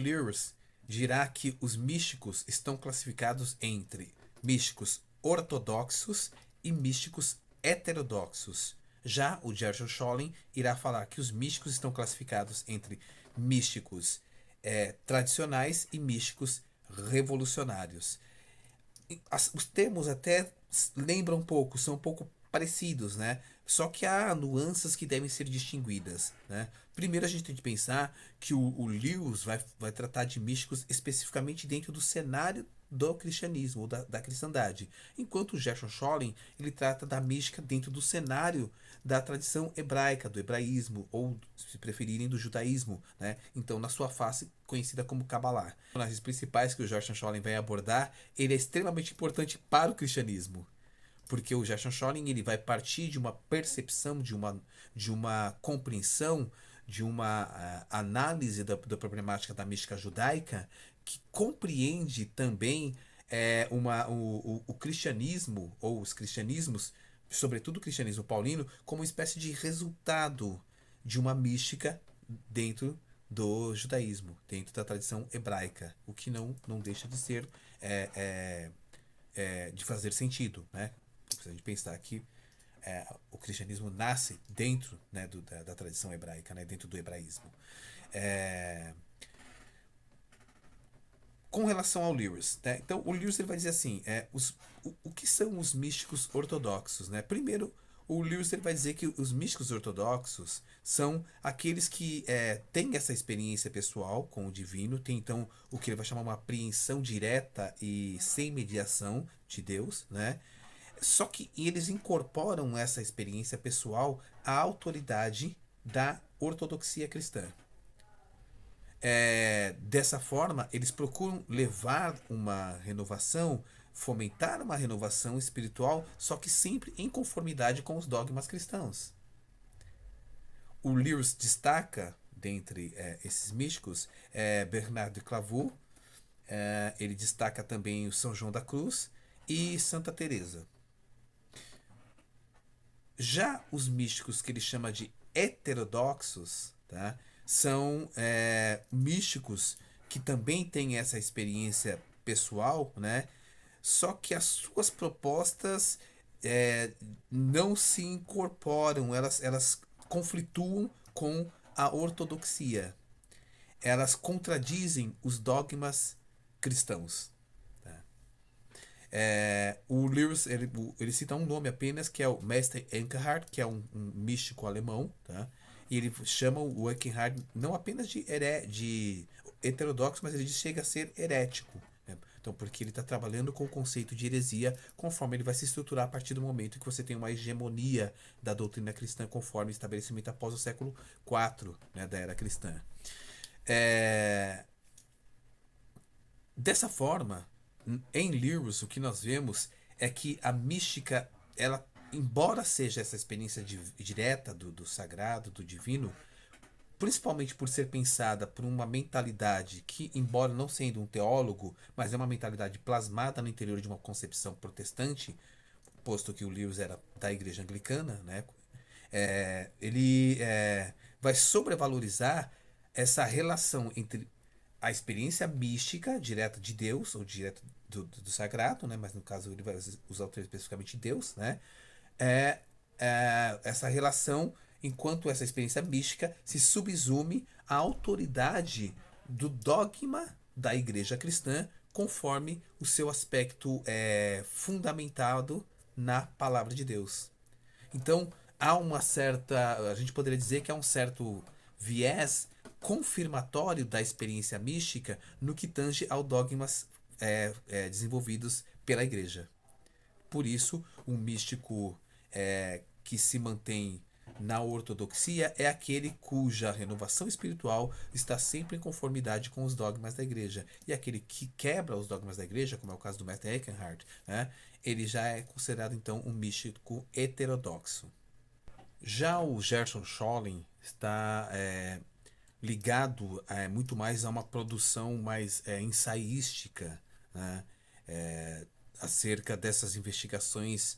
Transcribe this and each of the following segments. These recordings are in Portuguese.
Lewis dirá que os místicos estão classificados entre místicos ortodoxos e místicos heterodoxos. Já o Gershon Scholem irá falar que os místicos estão classificados entre místicos tradicionais e místicos revolucionários. Os termos até lembram um pouco, são um pouco parecidos, né? Só que há nuances que devem ser distinguidas, né? Primeiro a gente tem que pensar que o Lewis vai tratar de místicos especificamente dentro do cenário do cristianismo, ou da cristandade. Enquanto o Gershon Scholem, ele trata da mística dentro do cenário da tradição hebraica, do hebraísmo, ou, se preferirem, do judaísmo, né? Então, na sua face conhecida como Kabbalah. Os personagens principais que o Gershon Scholem vai abordar, ele é extremamente importante para o cristianismo. Porque o Gershon Scholem ele vai partir de uma percepção, de uma compreensão, de uma análise da problemática da mística judaica que compreende também o cristianismo, ou os cristianismos, sobretudo o cristianismo paulino, como uma espécie de resultado de uma mística dentro do judaísmo, dentro da tradição hebraica, o que não deixa de ser é, de fazer sentido, né? Se a gente pensar que o cristianismo nasce dentro, né, da tradição hebraica, né, dentro do hebraísmo. É, com relação ao Lewis, né? Então o Lewis ele vai dizer assim, o que são os místicos ortodoxos, né? Primeiro, o Lewis ele vai dizer que os místicos ortodoxos são aqueles que têm essa experiência pessoal com o divino, tem então o que ele vai chamar uma apreensão direta e sem mediação de Deus, né? Só que eles incorporam essa experiência pessoal à autoridade da ortodoxia cristã. Dessa forma, eles procuram levar uma renovação, fomentar uma renovação espiritual, só que sempre em conformidade com os dogmas cristãos. O Lewis destaca, dentre esses místicos, Bernard de Clairvaux, ele destaca também o São João da Cruz e Santa Teresa. Já os místicos que ele chama de heterodoxos, tá, são místicos que também têm essa experiência pessoal, né? Só que as suas propostas não se incorporam, elas conflituam com a ortodoxia. Elas contradizem os dogmas cristãos. Tá? O Lewis ele cita um nome apenas, que é o Meister Eckhart, que é um místico alemão, tá? E ele chama o Eckhart não apenas de heterodoxo, mas ele chega a ser herético, né? Então, porque ele está trabalhando com o conceito de heresia, conforme ele vai se estruturar a partir do momento que você tem uma hegemonia da doutrina cristã, conforme o estabelecimento após o século IV, né, da era cristã. É, Dessa forma, em Lewis, o que nós vemos é que a mística, ela, embora seja essa experiência direta do sagrado, do divino, principalmente por ser pensada por uma mentalidade que, embora não sendo um teólogo, mas é uma mentalidade plasmada no interior de uma concepção protestante, posto que o Lewis era da igreja anglicana, né? Ele vai sobrevalorizar essa relação entre a experiência mística direta de Deus, ou direta do sagrado, né? Mas no caso ele vai usar o termo especificamente Deus, né? É, essa relação enquanto essa experiência mística se subsume à autoridade do dogma da igreja cristã conforme o seu aspecto fundamentado na palavra de Deus. Então, há uma certa. A gente poderia dizer que há um certo viés confirmatório da experiência mística no que tange ao dogmas desenvolvidos pela igreja. Por isso, um místico que se mantém na ortodoxia é aquele cuja renovação espiritual está sempre em conformidade com os dogmas da igreja. E aquele que quebra os dogmas da igreja, como é o caso do Meister Eckhart, né, ele já é considerado então um místico heterodoxo. Já o Gershon Scholem está ligado muito mais a uma produção mais ensaística, né, acerca dessas investigações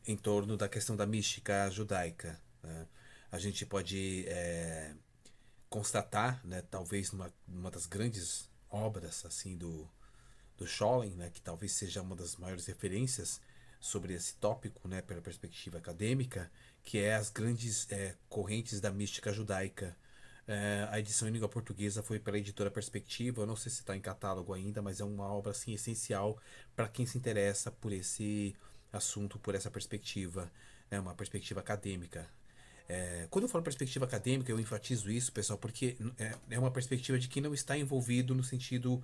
em torno da questão da mística judaica, né? A gente pode constatar, né, talvez numa das grandes obras assim do Scholem, né, que talvez seja uma das maiores referências sobre esse tópico, né, pela perspectiva acadêmica, que é as grandes correntes da mística judaica. A edição em língua portuguesa foi pela editora Perspectiva. Eu não sei se está em catálogo ainda, mas é uma obra assim essencial para quem se interessa por esse assunto, por essa perspectiva, né, uma perspectiva acadêmica. Quando eu falo perspectiva acadêmica, eu enfatizo isso, pessoal, porque é uma perspectiva de quem não está envolvido no sentido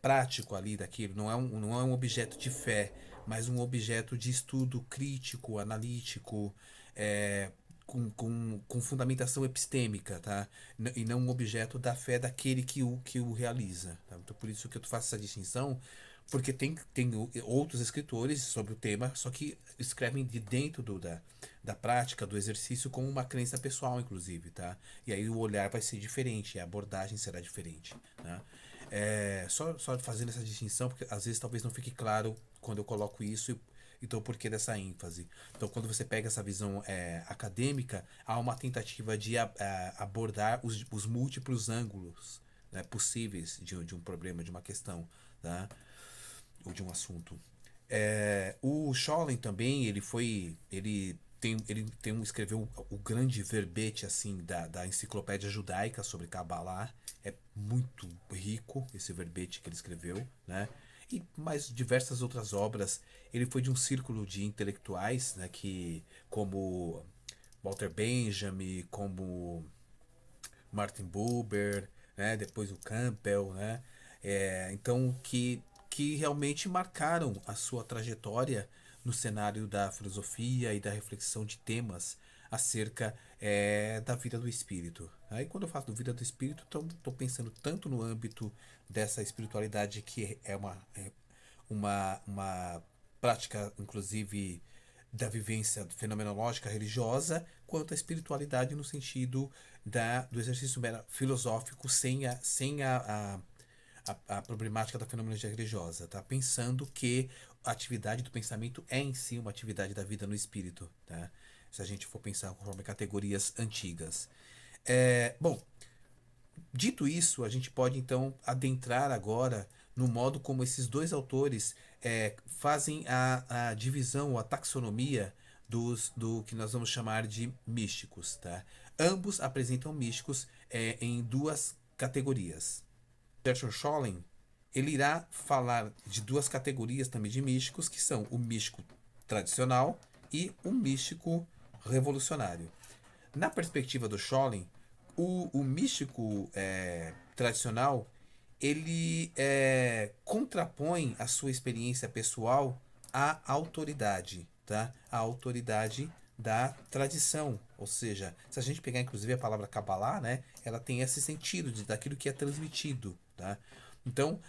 prático ali daquilo. Não é um objeto de fé, mas um objeto de estudo crítico, analítico, é, com fundamentação epistêmica, tá? E não um objeto da fé daquele que o realiza. Tá? Então, por isso que eu faço essa distinção, porque tem outros escritores sobre o tema, só que escrevem de dentro da prática, do exercício, como uma crença pessoal, inclusive, tá? E aí o olhar vai ser diferente, a abordagem será diferente, né? Só fazendo essa distinção, porque às vezes talvez não fique claro quando eu coloco isso, então o porquê dessa ênfase. Então, quando você pega essa visão acadêmica, há uma tentativa de abordar os múltiplos ângulos, né, possíveis de um problema, de uma questão, tá? Ou de um assunto. O Scholem também, escreveu o grande verbete assim da enciclopédia judaica sobre Kabbalah. É muito rico esse verbete que ele escreveu, né? E mais diversas outras obras. Ele foi de um círculo de intelectuais, né, como Walter Benjamin, como Martin Buber, né? Depois o Campbell, né? Então que realmente marcaram a sua trajetória no cenário da filosofia e da reflexão de temas acerca da vida do espírito. Aí quando eu falo do vida do espírito, estou pensando tanto no âmbito dessa espiritualidade que é uma prática, inclusive, da vivência fenomenológica religiosa, quanto a espiritualidade no sentido do exercício filosófico sem a problemática da fenomenologia religiosa, tá? Pensando que a atividade do pensamento é em si uma atividade da vida no espírito, tá? Se a gente for pensar conforme categorias antigas. Bom, dito isso, a gente pode então adentrar agora no modo como esses dois autores fazem a divisão, a taxonomia do que nós vamos chamar de místicos. Tá? Ambos apresentam místicos em duas categorias. Gershon Scholem, ele irá falar de duas categorias também de místicos, que são o místico tradicional e o místico revolucionário. Na perspectiva do Scholem, o místico tradicional ele contrapõe a sua experiência pessoal à autoridade, tá? A autoridade da tradição. Ou seja, se a gente pegar inclusive a palavra Kabbalah, né, ela tem esse sentido daquilo que é transmitido, tá? Então,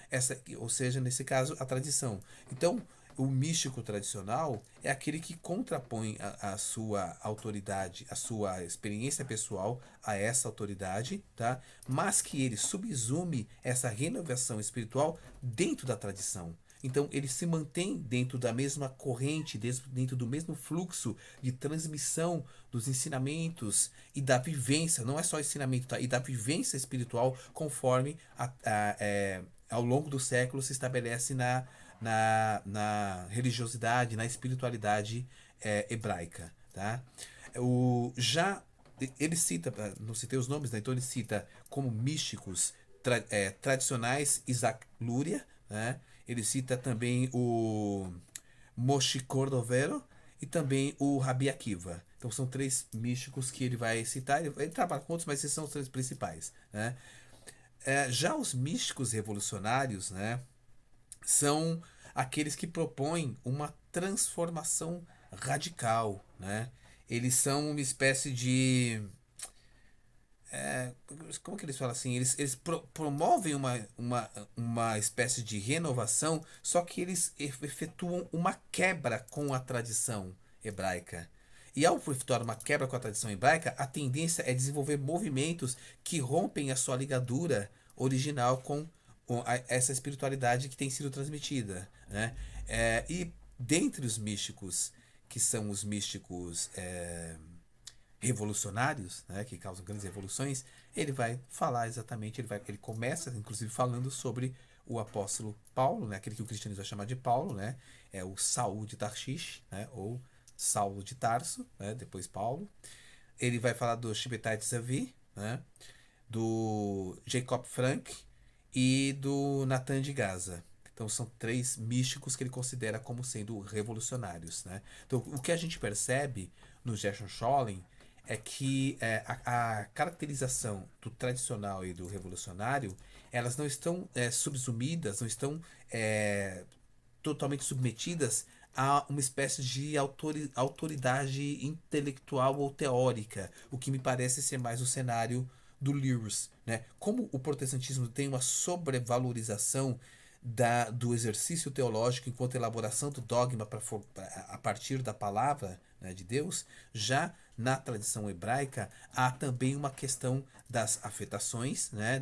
ou seja, nesse caso, a tradição. Então, o místico tradicional é aquele que contrapõe a sua autoridade, a sua experiência pessoal a essa autoridade, tá? Mas que ele subsume essa renovação espiritual dentro da tradição. Então ele se mantém dentro da mesma corrente, dentro do mesmo fluxo de transmissão dos ensinamentos e da vivência, não é só ensinamento, tá? E da vivência espiritual conforme ao longo do século se estabelece na religiosidade, na espiritualidade hebraica. Tá? Já ele cita, não citei os nomes, né? Então ele cita como místicos tradicionais Isaac Luria, né? Ele cita também o Moshe Cordovero e também o Rabi Akiva. Então são três místicos que ele vai citar. Ele trabalha com outros, mas esses são os três principais. Né? Já os místicos revolucionários, né, são aqueles que propõem uma transformação radical, né? Eles são uma espécie de como que eles falam assim? Eles promovem uma espécie de renovação, só que eles efetuam uma quebra com a tradição hebraica. E ao efetuar uma quebra com a tradição hebraica, a tendência é desenvolver movimentos que rompem a sua ligadura original com essa espiritualidade que tem sido transmitida. Né? E dentre os místicos, que são os místicos revolucionários, né, que causam grandes revoluções, ele vai falar exatamente, ele começa inclusive falando sobre o apóstolo Paulo, né, aquele que o cristianismo vai chamar de Paulo, né, é o Saul de Tarshish, né, ou Saulo de Tarso, né, depois Paulo. Ele vai falar do Shibetái Tzavi, né, do Jacob Frank e do Natan de Gaza. Então são três místicos que ele considera como sendo revolucionários, né? Então o que a gente percebe no Gershon Scholem é que a caracterização do tradicional e do revolucionário, elas não estão subsumidas, não estão é, totalmente submetidas a uma espécie de autoridade intelectual ou teórica, o que me parece ser mais o cenário do Lewis, né? Como o protestantismo tem uma sobrevalorização do exercício teológico enquanto elaboração do dogma a partir da palavra, né, de Deus, já na tradição hebraica há também uma questão das afetações, né,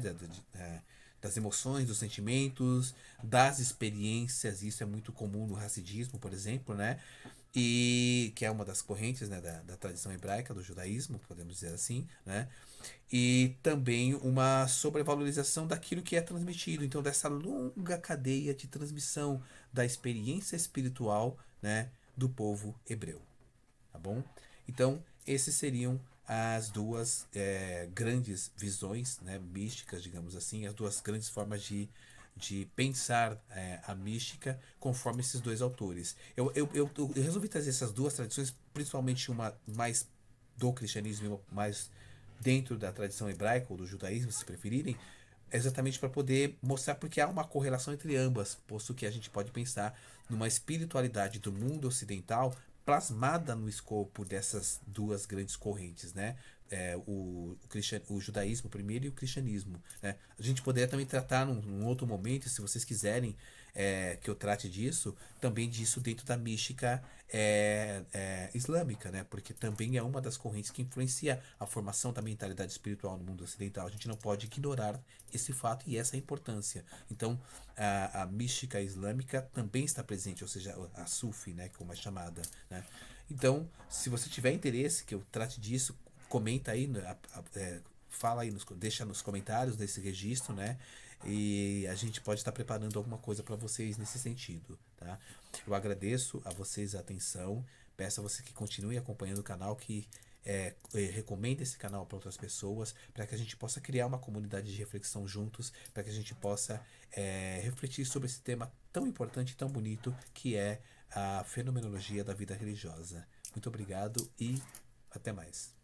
das emoções, dos sentimentos, das experiências. Isso é muito comum no racidismo, por exemplo, né? E que é uma das correntes, né, da tradição hebraica, do judaísmo, podemos dizer assim, né? E também uma sobrevalorização daquilo que é transmitido, então dessa longa cadeia de transmissão da experiência espiritual, né, do povo hebreu, tá bom? Então, esses seriam as duas grandes visões, né, místicas, digamos assim, as duas grandes formas de pensar a mística conforme esses dois autores. Eu resolvi trazer essas duas tradições, principalmente uma mais do cristianismo e uma mais dentro da tradição hebraica ou do judaísmo, se preferirem, exatamente para poder mostrar porque há uma correlação entre ambas, posto que a gente pode pensar numa espiritualidade do mundo ocidental plasmada no escopo dessas duas grandes correntes, né? O judaísmo primeiro e o cristianismo, né? A gente poderia também tratar num outro momento, se vocês quiserem que eu trate disso, também disso dentro da mística islâmica, né? Porque também é uma das correntes que influencia a formação da mentalidade espiritual no mundo ocidental. A gente não pode ignorar esse fato e essa importância. Então, a mística islâmica também está presente, ou seja, a Sufi, né, como é chamada, né? Então, se você tiver interesse que eu trate disso, comenta aí, né, fala aí, deixa nos comentários desse registro, né? E a gente pode estar preparando alguma coisa para vocês nesse sentido, tá? Eu agradeço a vocês a atenção, peço a você que continue acompanhando o canal, que recomenda esse canal para outras pessoas, para que a gente possa criar uma comunidade de reflexão juntos, para que a gente possa refletir sobre esse tema tão importante e tão bonito que é a fenomenologia da vida religiosa. Muito obrigado e até mais.